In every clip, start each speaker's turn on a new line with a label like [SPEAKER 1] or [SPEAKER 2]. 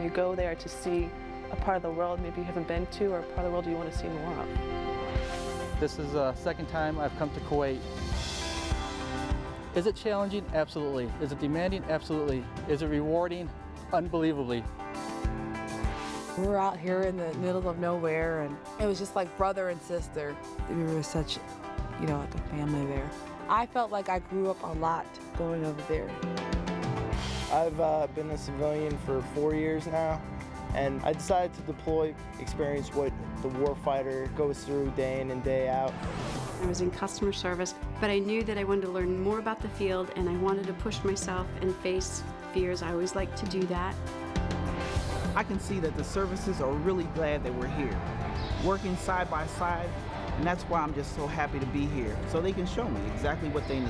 [SPEAKER 1] you go there to see a part of the world maybe you haven't been to, or a part of the world you want to see more of.
[SPEAKER 2] This is the second time I've come to Kuwait. Is it challenging? Absolutely. Is it demanding? Absolutely. Is it rewarding? Unbelievably.
[SPEAKER 3] We were out here in the middle of nowhere, and it was just like brother and sister. We were such, like a family there. I felt like I grew up a lot going over there.
[SPEAKER 4] I've been a civilian for 4 years now, and I decided to deploy, experience what the warfighter goes through day in and day out.
[SPEAKER 5] I was in customer service, but I knew that I wanted to learn more about the field, and I wanted to push myself and face fears. I always like to do that.
[SPEAKER 6] I can see that the services are really glad that we're here, working side by side, and that's why I'm just so happy to be here, so they can show me exactly what they need.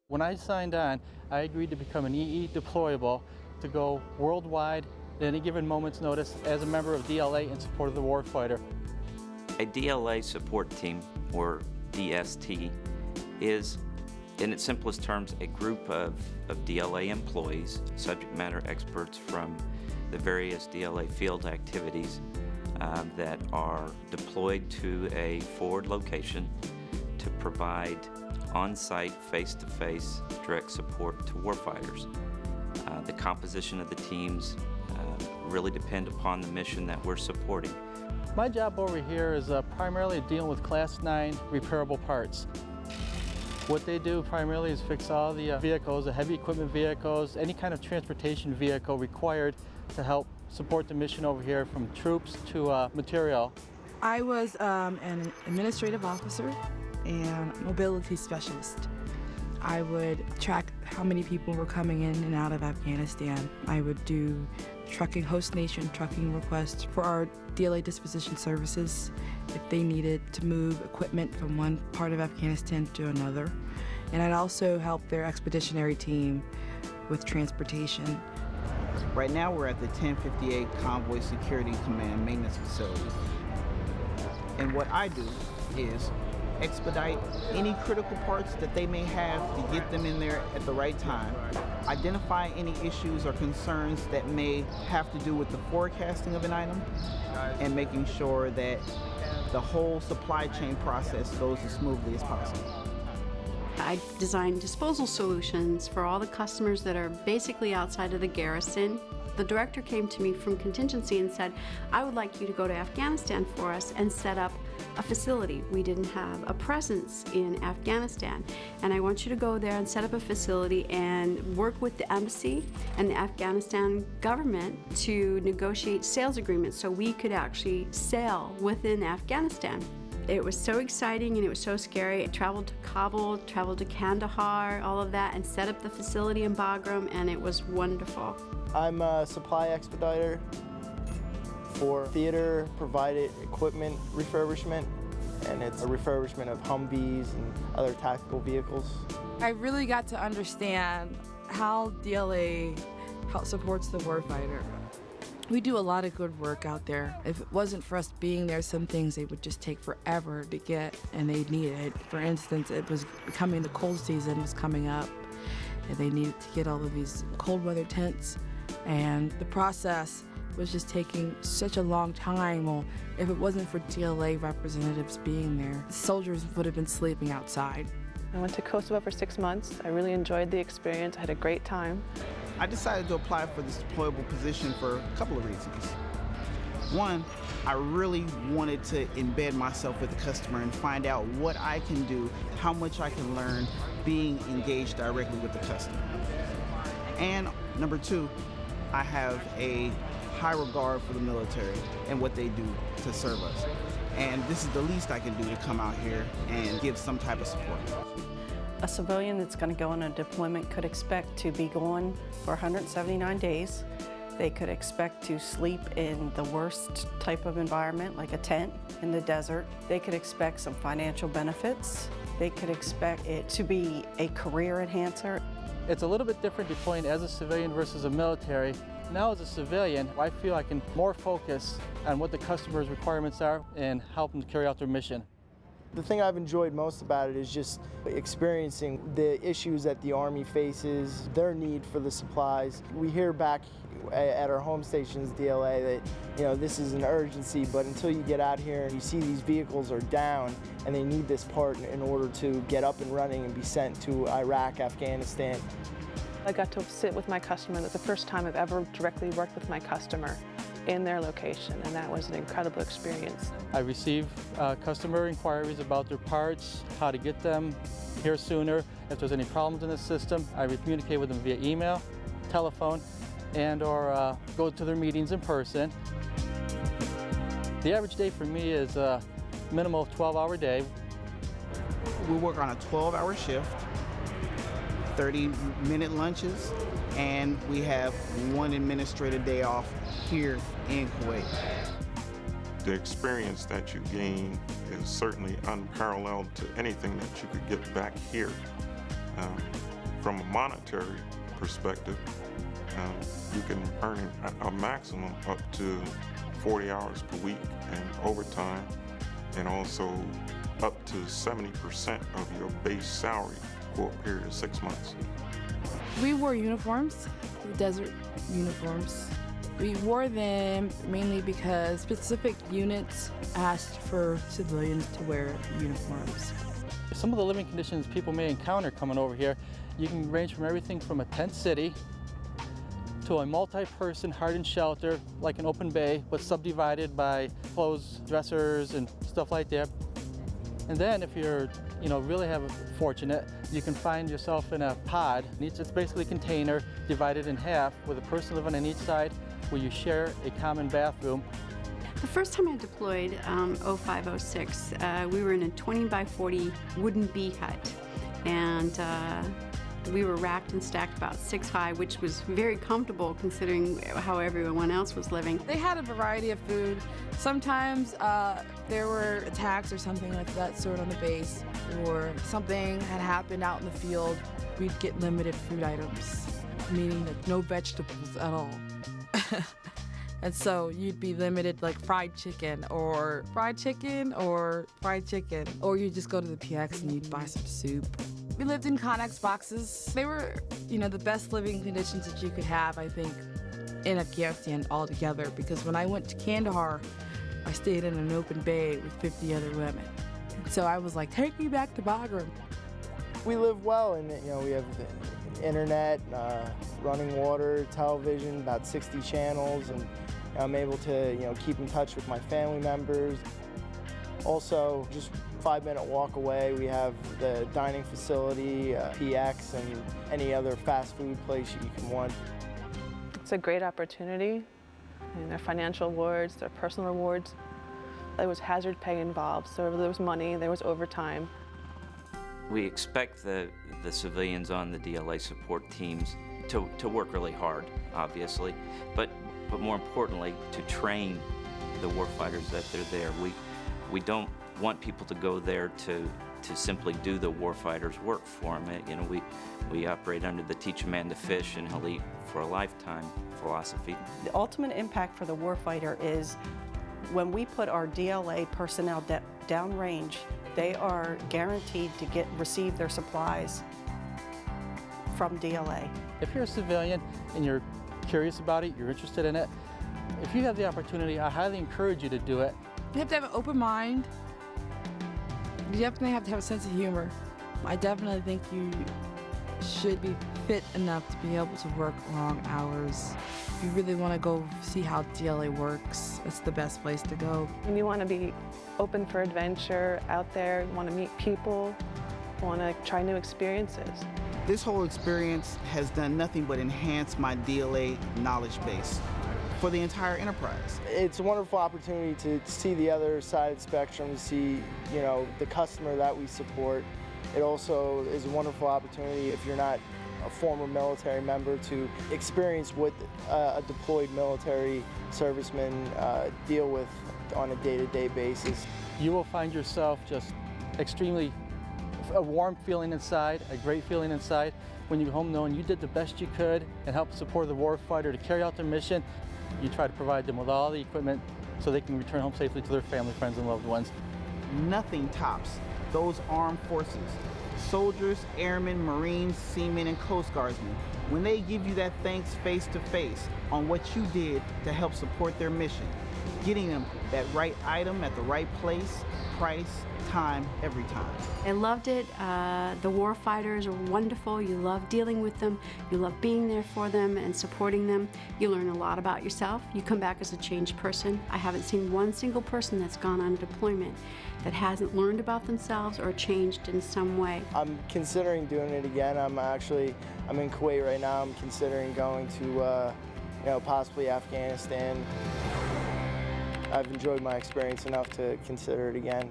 [SPEAKER 2] When I signed on, I agreed to become an EE deployable to go worldwide at any given moment's notice as a member of DLA in support of the warfighter.
[SPEAKER 7] A DLA support team, or DST, is, in its simplest terms, a group of DLA employees, subject matter experts from the various DLA field activities that are deployed to a forward location to provide on-site, face-to-face direct support to warfighters. The composition of the teams really depend upon the mission that we're supporting.
[SPEAKER 2] My job over here is primarily dealing with Class 9 repairable parts. What they do primarily is fix all the vehicles, the heavy equipment vehicles, any kind of transportation vehicle required to help support the mission over here, from troops to material.
[SPEAKER 3] I was an administrative officer and mobility specialist. I would track how many people were coming in and out of Afghanistan. I would do trucking, host nation trucking requests for our DLA disposition services if they needed to move equipment from one part of Afghanistan to another. And I'd also help their expeditionary team with transportation.
[SPEAKER 6] Right now we're at the 1058 Convoy Security Command Maintenance Facility. And what I do is expedite any critical parts that they may have to get them in there at the right time, identify any issues or concerns that may have to do with the forecasting of an item, and making sure that the whole supply chain process goes as smoothly as possible.
[SPEAKER 5] I designed disposal solutions for all the customers that are basically outside of the garrison. The director came to me from contingency and said, I would like you to go to Afghanistan for us and set up a facility. We didn't have a presence in Afghanistan, and I want you to go there and set up a facility and work with the embassy and the Afghanistan government to negotiate sales agreements so we could actually sell within Afghanistan. It was so exciting and it was so scary. I traveled to Kabul, traveled to Kandahar, all of that, and set up the facility in Bagram, and it was wonderful.
[SPEAKER 4] I'm a supply expediter for theater provided equipment refurbishment, and it's a refurbishment of Humvees and other tactical vehicles.
[SPEAKER 3] I really got to understand how DLA supports the warfighter. We do a lot of good work out there. If it wasn't for us being there, some things they would just take forever to get, and they needed it. For instance, it was becoming the cold season was coming up, and they needed to get all of these cold weather tents, and the process was just taking such a long time. Well, if it wasn't for DLA representatives being there, soldiers would have been sleeping outside.
[SPEAKER 1] I went to Kosovo for 6 months. I really enjoyed the experience. I had a great time.
[SPEAKER 6] I decided to apply for this deployable position for a couple of reasons. One, I really wanted to embed myself with the customer and find out what I can do, how much I can learn being engaged directly with the customer. And number two, I have a high regard for the military and what they do to serve us. And this is the least I can do to come out here and give some type of support.
[SPEAKER 8] A civilian that's going to go on a deployment could expect to be gone for 179 days. They could expect to sleep in the worst type of environment, like a tent in the desert. They could expect some financial benefits. They could expect it to be a career enhancer.
[SPEAKER 2] It's a little bit different deploying as a civilian versus a military. Now as a civilian, I feel I can more focus on what the customer's requirements are and help them carry out their mission.
[SPEAKER 4] The thing I've enjoyed most about it is just experiencing the issues that the Army faces, their need for the supplies. We hear back at our home stations, DLA, that this is an urgency, but until you get out here and you see these vehicles are down and they need this part in order to get up and running and be sent to Iraq, Afghanistan.
[SPEAKER 1] I got to sit with my customer. That's the first time I've ever directly worked with my customer in their location, and that was an incredible experience.
[SPEAKER 2] I receive customer inquiries about their parts, how to get them here sooner. If there's any problems in the system, I communicate with them via email, telephone, and or go to their meetings in person. The average day for me is a minimum of 12-hour day.
[SPEAKER 6] We work on a 12-hour shift, 30-minute lunches, and we have one administrative day off here in Kuwait.
[SPEAKER 9] The experience that you gain is certainly unparalleled to anything that you could get back here. From a monetary perspective, you can earn a maximum up to 40 hours per week and overtime, and also up to 70% of your base salary for a period of 6 months.
[SPEAKER 3] We wore uniforms, desert uniforms. We wore them mainly because specific units asked for civilians to wear uniforms.
[SPEAKER 2] Some of the living conditions people may encounter coming over here, you can range from everything from a tent city to a multi-person hardened shelter like an open bay but subdivided by closed dressers and stuff like that. And then if you're really fortunate, you can find yourself in a pod. It's basically a container divided in half with a person living on each side where you share a common bathroom.
[SPEAKER 5] The first time I deployed 0506, we were in a 20 by 40 wooden bee hut, and we were racked and stacked about 6 high, which was very comfortable considering how everyone else was living.
[SPEAKER 3] They had a variety of food. Sometimes there were attacks or something like that sort on the base, or something had happened out in the field. We'd get limited food items, meaning that no vegetables at all. And so you'd be limited like fried chicken, or you just go to the PX and you'd buy some soup. We lived in Connex boxes. They were, the best living conditions that you could have, I think, in Afghanistan altogether, because when I went to Kandahar, I stayed in an open bay with 50 other women. And so I was like, take me back to Bagram.
[SPEAKER 4] We live well, and we have the internet, running water, television, about 60 channels, and I'm able to keep in touch with my family members. Also, just 5-minute walk away, we have the dining facility, PX, and any other fast food place you can want.
[SPEAKER 1] It's a great opportunity. Their financial rewards, their personal rewards. There was hazard pay involved, so there was money, there was overtime.
[SPEAKER 7] We expect the civilians on the DLA support teams to work really hard, obviously, but more importantly, to train the warfighters that they're there. We don't want people to go there to simply do the warfighter's work for them. We operate under the teach a man to fish and he'll eat for a lifetime philosophy.
[SPEAKER 8] The ultimate impact for the warfighter is when we put our DLA personnel downrange, they are guaranteed to receive their supplies from DLA.
[SPEAKER 2] If you're a civilian and you're curious about it, you're interested in it, if you have the opportunity, I highly encourage you to do it.
[SPEAKER 3] You have to have an open mind. You definitely have to have a sense of humor. I definitely think you should be fit enough to be able to work long hours. If you really want to go see how DLA works, it's the best place to go.
[SPEAKER 1] When you want to be open for adventure out there, you want to meet people, want to try new experiences.
[SPEAKER 6] This whole experience has done nothing but enhance my DLA knowledge base for the entire enterprise.
[SPEAKER 4] It's a wonderful opportunity to see the other side of the spectrum, to see the customer that we support. It also is a wonderful opportunity, if you're not a former military member, to experience what a deployed military serviceman deal with on a day-to-day basis.
[SPEAKER 2] You will find yourself just extremely a warm feeling inside, a great feeling inside when you go home knowing you did the best you could and help support the warfighter to carry out their mission. You try to provide them with all the equipment so they can return home safely to their family, friends, and loved ones.
[SPEAKER 6] Nothing tops those armed forces. Soldiers, airmen, Marines, seamen, and Coast Guardsmen. When they give you that thanks face to face on what you did to help support their mission, getting them that right item at the right place, price, time, every time.
[SPEAKER 5] I loved it. The war fighters are wonderful. You love dealing with them. You love being there for them and supporting them. You learn a lot about yourself. You come back as a changed person. I haven't seen one single person that's gone on deployment that hasn't learned about themselves or changed in some way.
[SPEAKER 4] I'm considering doing it again. I'm in Kuwait right now. I'm considering going to, possibly Afghanistan. I've enjoyed my experience enough to consider it again.